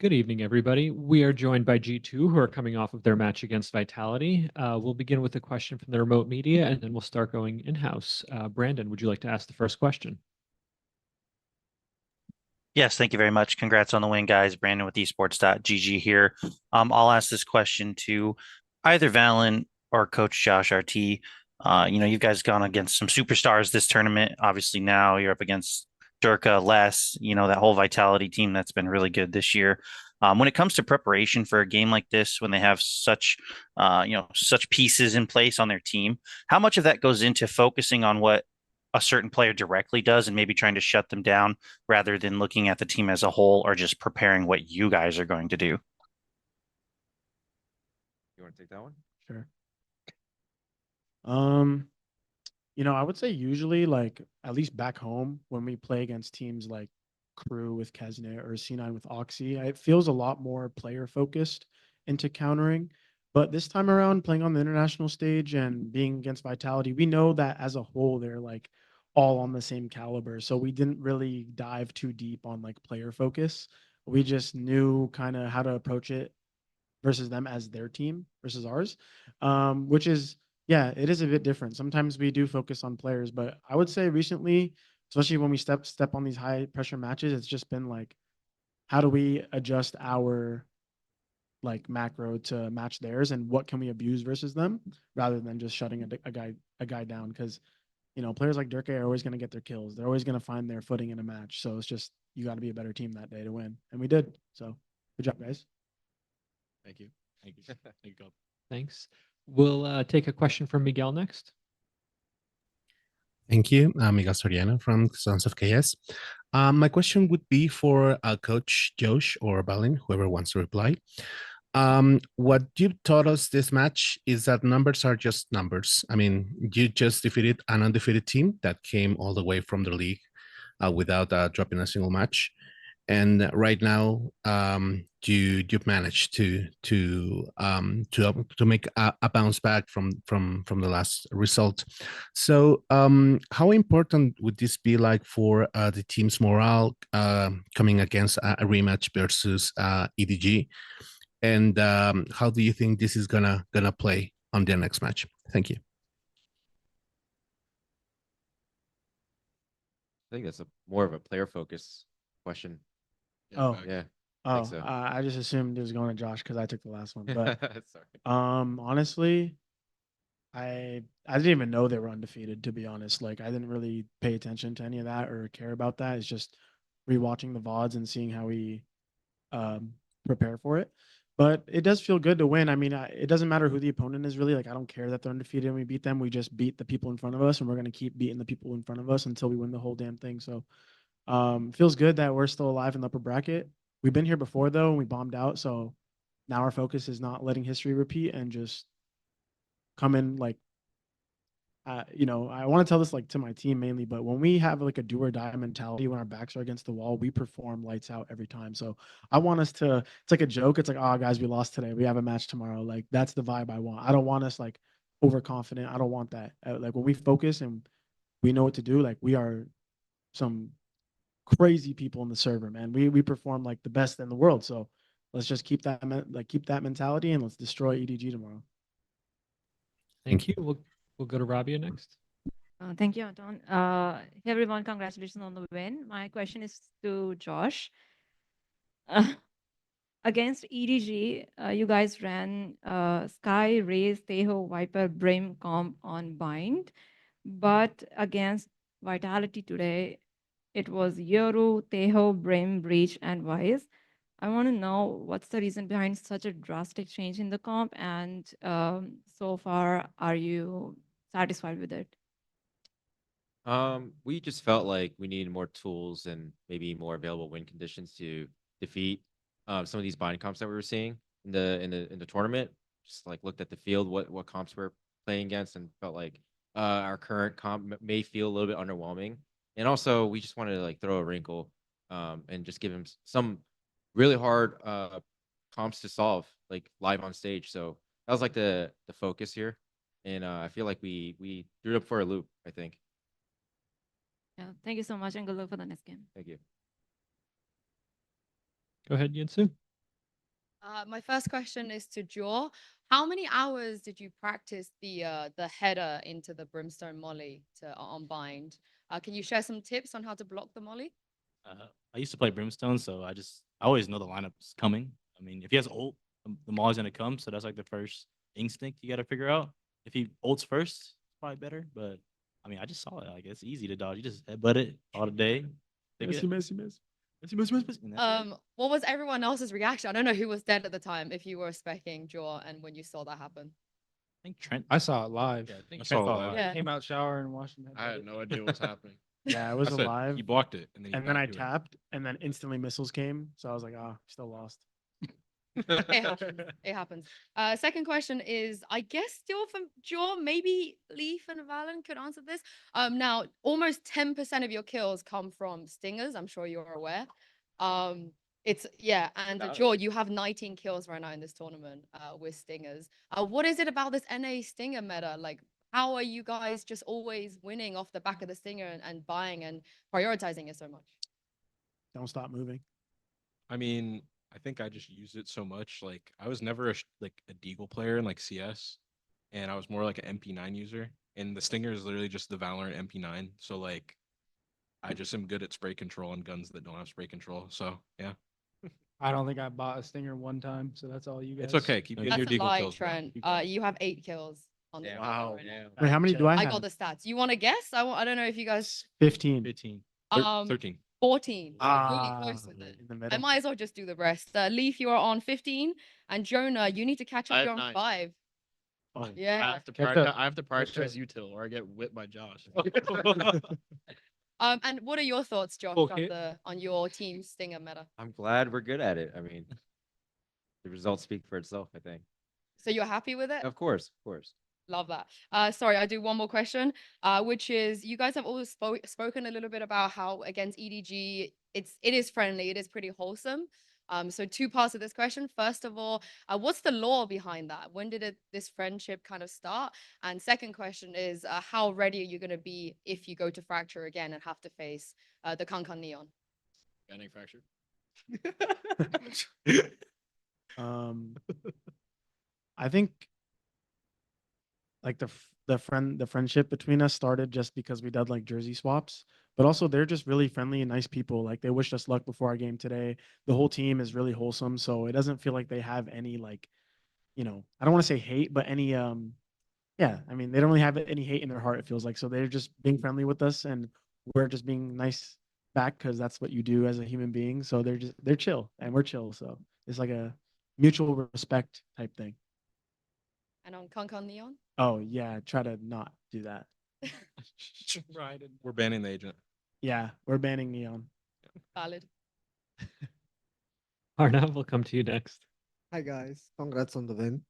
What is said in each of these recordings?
Good evening, everybody. We are joined by G2, who are coming off of their match against Vitality. We'll begin with a question from the remote media, and then we'll start going in-house. Brandon, would you like to ask the first question? Yes, thank you very much. Congrats on the win, guys. Brandon with esports.gg here. I'll ask this question to either Valen or Coach Josh RT. You guys gone against some superstars this tournament. Obviously, now you're up against Durka, Les, that whole Vitality team that's been really good this year. When it comes to preparation for a game like this, when they have such pieces in place on their team, how much of that goes into focusing on what a certain player directly does and maybe trying to shut them down rather than looking at the team as a whole or just preparing what you guys are going to do? You want to take that one? Sure. Um, I would say usually like at least back home when we play against teams like Crew with Kesnet or C9 with Oxy, it feels a lot more player focused into countering. But this time around, playing on the international stage and being against Vitality, we know that as a whole they're like all on the same caliber. So we didn't really dive too deep on like player focus. We just knew kind of how to approach it versus them as their team versus ours, which is yeah, it is a bit different. Sometimes we do focus on players, but I would say recently, especially when we step on these high pressure matches, it's just been like, how do we adjust our like macro to match theirs, and what can we abuse versus them, rather than just shutting a guy down because players like Durkee are always going to get their kills. They're always going to find their footing in a match. So it's just you got to be a better team that day to win, and we did. So good job, guys. Thank you. Thank you. Thank you. Thanks. We'll take a question from Miguel next. Thank you. I'm Miguel Soriano from Sons of KS. My question would be for Coach Josh or Balin, whoever wants to reply. What you taught us this match is that numbers are just numbers. I mean, you just defeated an undefeated team that came all the way from the league without dropping a single match. And right now, you've managed to make a bounce back from the last result. So, how important would this be like for the team's morale coming against a rematch versus EDG? And how do you think this is gonna play on their next match? Thank you. I think that's more of a player focus question. Oh. Yeah. Oh, so. I just assumed it was going to Josh because I took the last one. But Sorry. honestly, I didn't even know they were undefeated, to be honest. Like I didn't really pay attention to any of that or care about that. It's just rewatching the VODs and seeing how we prepare for it. But it does feel good to win. I mean, it doesn't matter who the opponent is really. Like I don't care that they're undefeated and we beat them. We just beat the people in front of us, and we're gonna keep beating the people in front of us until we win the whole damn thing. So feels good that we're still alive in the upper bracket. We've been here before though, and we bombed out. So now our focus is not letting history repeat and just come in like, I want to tell this like to my team mainly, but when we have like a do or die mentality, when our backs are against the wall, we perform lights out every time. So I want us to, it's like a joke. It's like, oh guys, we lost today. We have a match tomorrow. Like that's the vibe I want. I don't want us like overconfident. I don't want that. Like when we focus and we know what to do, like we are some crazy people in the server, man. We perform like the best in the world. So let's just keep that keep that mentality, and let's destroy EDG tomorrow. Thank you. We'll go to Rabia next. Thank you, Anton. Hey everyone, congratulations on the win. My question is to Josh. Against EDG, you guys ran Sky, Raze, Teho, Viper, Brim, Comp on Bind. But against Vitality today, it was Yoru, Teho, Brim, Breach, and Wise. I want to know what's the reason behind such a drastic change in the comp, and so far, are you satisfied with it? We just felt like we needed more tools and maybe more available win conditions to defeat some of these bind comps that we were seeing in the tournament. Just like looked at the field, what comps we're playing against, and felt like our current comp may feel a little bit underwhelming. And also, we just wanted to like throw a wrinkle and just give him some really hard comps to solve, like live on stage. So that was like the focus here, and I feel like we threw it up for a loop, I think. Yeah, thank you so much, and good luck for the next game. Thank you. Go ahead, Yinsu. My first question is to Jaw. How many hours did you practice the header into the brimstone molly to unbind? Can you share some tips on how to block the molly? I used to play Brimstone, so I always know the lineup's coming. I mean, if he has ult, the Maul's gonna come, so that's like the first instinct you got to figure out. If he ults first, it's probably better. But I mean, I just saw it. Like it's easy to dodge. You just headbutt it all the day. Messi. And that's it. What was everyone else's reaction? I don't know who was dead at the time. If you were specking Jaw and when you saw that happen. I think Trent. I saw it live. Yeah, I think I Trent saw it saw live. Yeah. Came out shower and washed my I had no idea what's happening. Yeah, it was I said alive. he blocked it, and then And then I tapped, and then instantly missiles came. So I was like, ah, still lost. It happens. Second question is, I guess still from Jaw, maybe Leaf and Valen could answer this. Now almost 10% of your kills come from stingers. I'm sure you're aware. It's yeah, and Jaw, you have 19 kills right now in this tournament with stingers. What is it about this NA stinger meta? Like, how are you guys just always winning off the back of the stinger and buying and prioritizing it so much? Don't stop moving. I mean, I think I just used it so much. Like I was never like a Deagle player in like CS, and I was more like an MP9 user. And the Stinger is literally just the Valorant MP9. So like, I just am good at spray control and guns that don't have spray control. So yeah, I don't think I bought a stinger one time, so that's all you guys. it's okay. Keep getting That's your a Deagle lie, kills. bro. Trent. Keep going. You have 8 kills on the Damn. Wow. right now. Wait, how many do I I have? got the stats. You want to guess? I don't know if you guys 15. 15. 13. 14. Ah, Really close with it. in the I middle. might as well just do the rest. Leaf, you are on 15, and Jonah, you need to catch I up. have You're on 9. 5. Oh, Yeah. Catch up. I have to Catch up. prioritize util or I get whipped by Josh. And what are your thoughts, Josh, Okay. on your team Stinger meta? I'm glad we're good at it. I mean, the results speak for itself, I think. So you're happy with it? Of course, of course. Love that. Sorry, I do one more question, which is you guys have always spoken a little bit about how against EDG it is friendly, it is pretty wholesome. So 2 parts of this question. First of all, what's the lore behind that? When did this friendship kind of start? And second question is, how ready are you going to be if you go to Fracture again and have to face the Kankan Neon? Banning fracture. I think like the friendship between us started just because we did like jersey swaps, but also they're just really friendly and nice people. Like they wished us luck before our game today. The whole team is really wholesome, so it doesn't feel like they have any like, I don't want to say hate, but any yeah, I mean, they don't really have any hate in their heart, it feels like. So they're just being friendly with us and we're just being nice back because that's what you do as a human being. So they're chill and we're chill. So it's like a mutual respect type thing. And on Kankan Neon? Oh yeah, try to not do that. We're banning the agent. Yeah, we're banning Neon. Valid. Arnav, we'll come to you next. Hi guys, congrats on the win.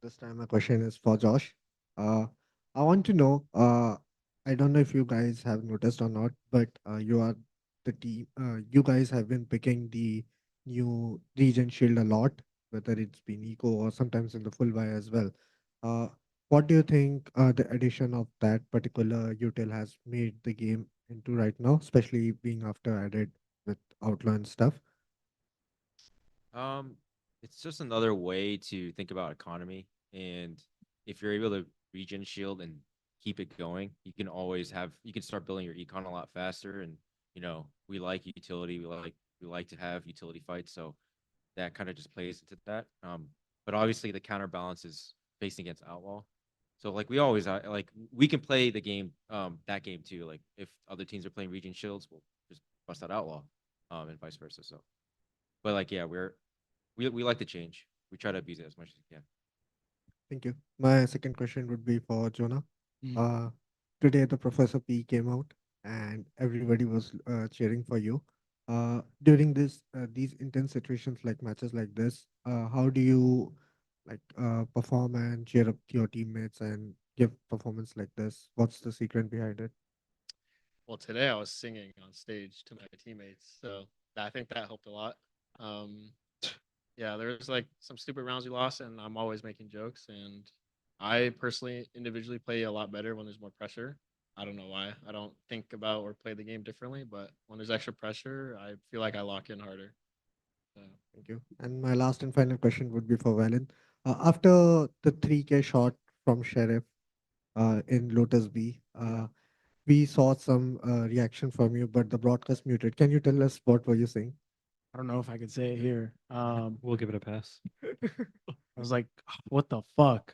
This time my question is for Josh. I want to know, I don't know if you guys have noticed or not, but you are the team. You guys have been picking the new Regent Shield a lot, whether it's been Eco or sometimes in the full buy as well. What do you think the addition of that particular util has made the game into right now, especially being after added with Outlaw and stuff? It's just another way to think about economy. And if you're able to regen shield and keep it going, you can start building your econ a lot faster. And we like utility. We like to have utility fights. So that kind of just plays into that. But obviously the counterbalance is facing against Outlaw. So like we always like we can play the game, that game too. Like if other teams are playing regen shields, we'll just bust out Outlaw, and vice versa. So, but like yeah, we like to change. We try to abuse it as much as we can. Thank you. My second question would be for Jonah. Today the Professor P came out and everybody was cheering for you. During these intense situations like matches like this, how do you like perform and cheer up your teammates and give performance like this? What's the secret behind it? Well, today I was singing on stage to my teammates, so I think that helped a lot. Yeah, there's like some stupid rounds we lost, and I'm always making jokes. And I personally, individually, play a lot better when there's more pressure. I don't know why. I don't think about or play the game differently, but when there's extra pressure, I feel like I lock in harder. Thank you. And my last and final question would be for Valen. After the 3K shot from Sheriff in Lotus B, we saw some reaction from you, but the broadcast muted. Can you tell us what were you saying? I don't know if I could say it here. We'll give it a pass. I was like, what the fuck?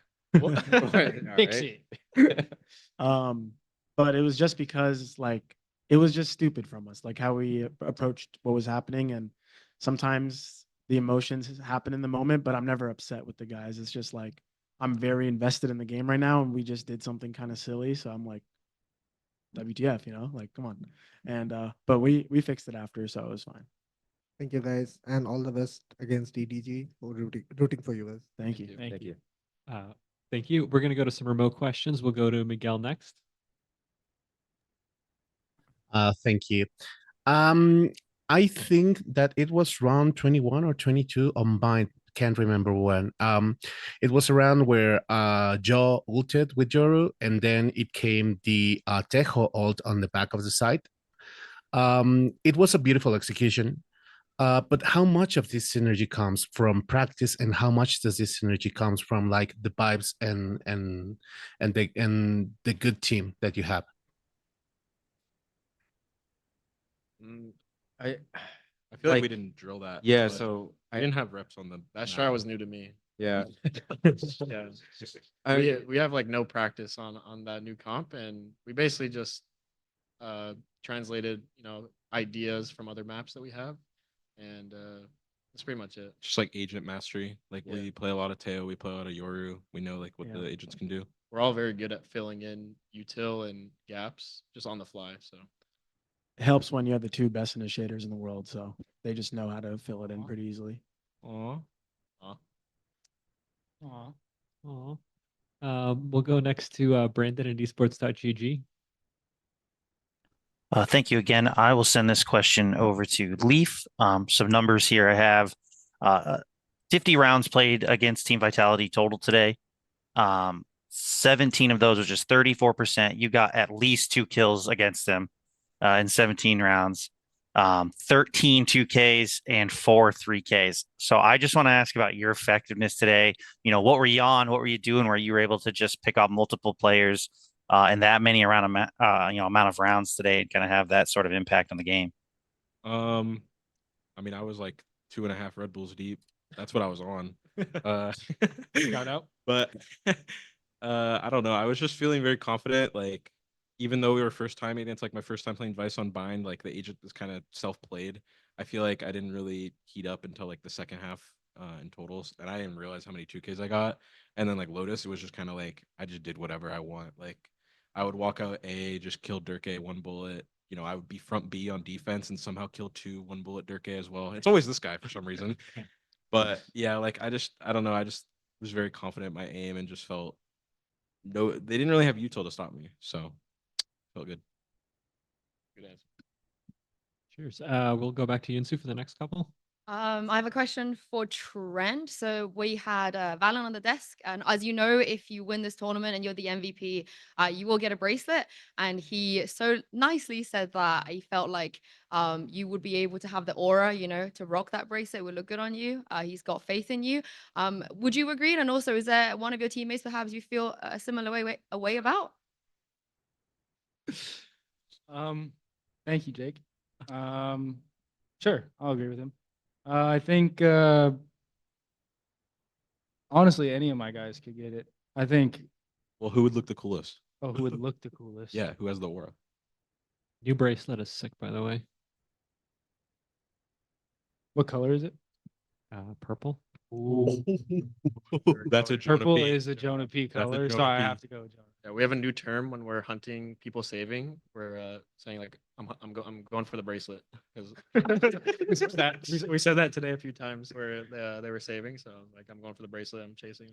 Fix it. But it was just because like it was just stupid from us, like how we approached what was happening. And sometimes the emotions happen in the moment, but I'm never upset with the guys. It's just like I'm very invested in the game right now, and we just did something kind of silly. So I'm like, WTF, like come on. And but we fixed it after, so it was fine. Thank you, guys, and all the best against EDG. We're rooting for you guys. Thank you. Thank you. Thank you. We're going to go to some remote questions. We'll go to Miguel next. Thank you. I think that it was round 21 or 22 on Bind. Can't remember when. It was around where Joe ulted with Yoru, and then it came the Tejo ult on the back of the site. It was a beautiful execution. But how much of this synergy comes from practice, and how much does this synergy comes from like the vibes and the good team that you have? I I feel like we Like, didn't drill that. yeah, but so I didn't have reps on them. That strat was new to me. yeah. Yeah. I, We have like no practice on that new comp, and we basically just translated, ideas from other maps that we have, and that's pretty much it. Just like agent mastery. Like Yeah. we play a lot of Teo, we play a lot of Yoru. We know like what Yeah. the agents can do. We're all very good at filling in util and gaps just on the fly. So It helps when you have the two best initiators in the world, so they just know how to fill it in pretty easily. Aw. We'll go next to Brandon at esports.gg. Thank you again. I will send this question over to Leaf. Some numbers here I have. 50 rounds played against Team Vitality total today. 17 of those, which is 34%. You got at least 2 kills against them in 17 rounds. 13 2Ks and 4 3Ks. So I just want to ask about your effectiveness today. What were you on? What were you doing where you were able to just pick up multiple players and that many amount of rounds today and kind of have that sort of impact on the game? I mean, I was like 2.5 Red Bulls deep. That's what I was on. Shout out. But I don't know. I was just feeling very confident. Like, even though we were first time against like my first time playing Vice on Bind, like the agent was kind of self-played. I feel like I didn't really heat up until like the second half in totals, and I didn't realize how many 2Ks I got. And then like Lotus, it was just kind of like I just did whatever I want. Like I would walk out A, just kill Dirk A 1 bullet. I would be front B on defense and somehow kill 2 1 bullet Dirk A as well. It's always this guy for some reason. But yeah, like I don't know. I just was very confident in my aim and just felt they didn't really have util to stop me. So felt good. good answer. Cheers. We'll go back to Yinsu for the next couple. I have a question for Trent. So we had Valen on the desk, and as you know, if you win this tournament and you're the MVP, you will get a bracelet. And he so nicely said that he felt like you would be able to have the aura, to rock that bracelet. It would look good on you. He's got faith in you. Would you agree? And also, is there one of your teammates perhaps you feel a similar way about? Thank you, Jake. Sure, I'll agree with him. I think honestly, any of my guys could get it. I think. Well, who would look the coolest? Oh, who would look the coolest? Yeah, who has the aura? New bracelet is sick, by the way. What color is it? Purple. Ooh. That's a Jonah Purple P. is a Jonah P That's a color, so Jonah I P. have to go with Jonah. Yeah, we have a new term when we're hunting people saving. We're saying like I'm going for the bracelet because we said that today a few times where they were saving. So like I'm going for the bracelet. I'm chasing.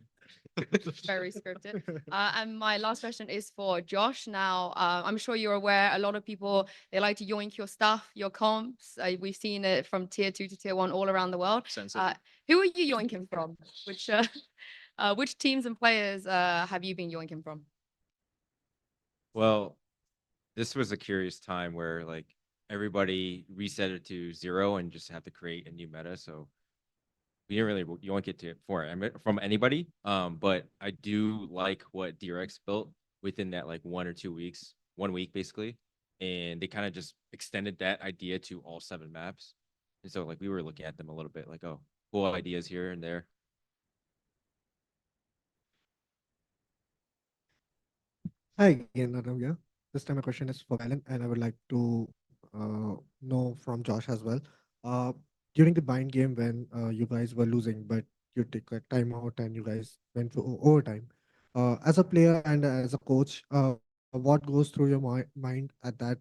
Very scripted. And my last question is for Josh. Now, I'm sure you're aware a lot of people, they like to yoink your stuff, your comps. We've seen it from tier 2 to tier 1 all around the world. Who are you yoinking from? Which teams and players have you been yoinking from? Well, this was a curious time where like everybody reset it to 0 and just have to create a new meta. So we didn't really you won't get to it from anybody. But I do like what DRX built within that like 1 or 2 weeks, 1 week basically, and they kind of just extended that idea to all 7 maps. And so like we were looking at them a little bit like, oh, cool ideas here and there. Hi again, Arnav here. This time my question is for Valen, and I would like to know from Josh as well. Uh, During the bind game when you guys were losing, but you took a timeout and you guys went for overtime. As a player and as a coach, what goes through your mind at that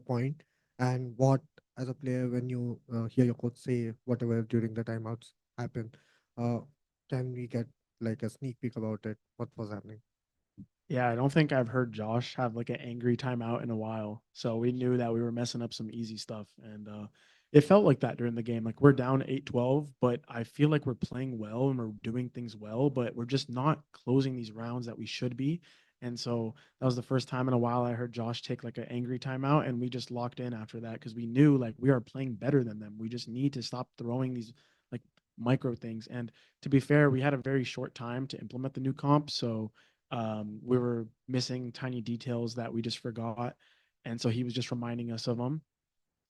point, and what as a player when you hear your coach say whatever during the timeouts happen? Uh, can we get like a sneak peek about it? What was happening? Yeah, I don't think I've heard Josh have like an angry timeout in a while. So we knew that we were messing up some easy stuff. And it felt like that during the game. Like we're down 8-12, but I feel like we're playing well and we're doing things well, but we're just not closing these rounds that we should be. And so that was the first time in a while I heard Josh take like an angry timeout, and we just locked in after that because we knew like we are playing better than them. We just need to stop throwing these like micro things. And to be fair, we had a very short time to implement the new comp. So we were missing tiny details that we just forgot. And so he was just reminding us of them.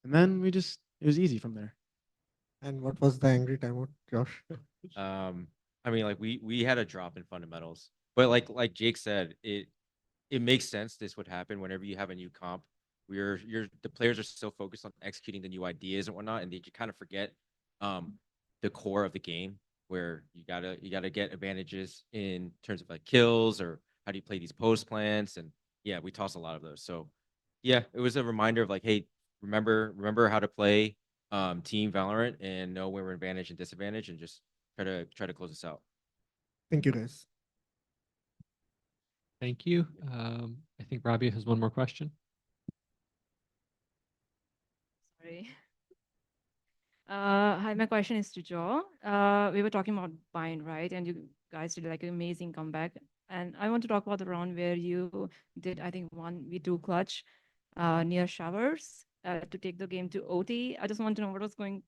And then it was easy from there. And what was the angry timeout, Josh? I mean, like we had a drop in fundamentals, but like Jake said, it makes sense this would happen whenever you have a new comp. The players are so focused on executing the new ideas and whatnot, and they kind of forget the core of the game, where you gotta get advantages in terms of like kills or how do you play these post plants. And yeah, we toss a lot of those. So yeah, it was a reminder of like, hey, remember how to play team Valorant and know where we're advantage and disadvantage, and just try to close this out. Thank you, guys. Thank you. I think Rabia has one more question. Sorry. Hi, my question is to Joe. We were talking about Bind, right? And you guys did like an amazing comeback. And I want to talk about the round where you did, I think, 1v2 clutch near Showers to take the game to OT. I just want to know what was going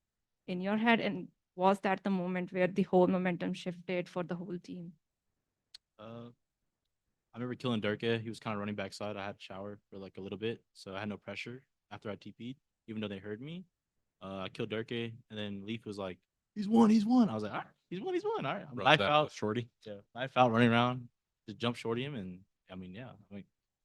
in your head, and was that the moment where the whole momentum shifted for the whole team? I remember killing Durka. He was kind of running backside. I had to shower for like a little bit, so I had no pressure after I TP'd, even though they heard me. I killed Durka, and then Leaf was like, he's won. I was like, all right, he's won. All right. I'm Rubbed knife that out. with Shorty. Yeah, knife out, running around, just jump shorty him. And I mean, yeah,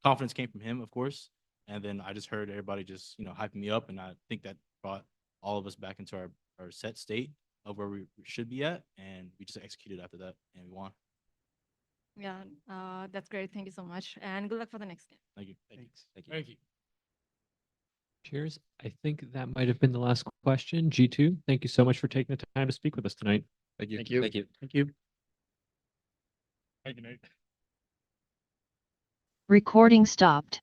confidence came from him, of course. And then I just heard everybody just, hyping me up. And I think that brought all of us back into our set state of where we should be at. And we just executed after that, and we won. Yeah, that's great. Thank you so much. And good luck for the next game. Thank you. Thanks. Thank you. Cheers. I think that might have been the last question. G2, thank you so much for taking the time to speak with us tonight. Thank you. Thank you. Thank you. Thank you. Thank you, Nate. Recording stopped.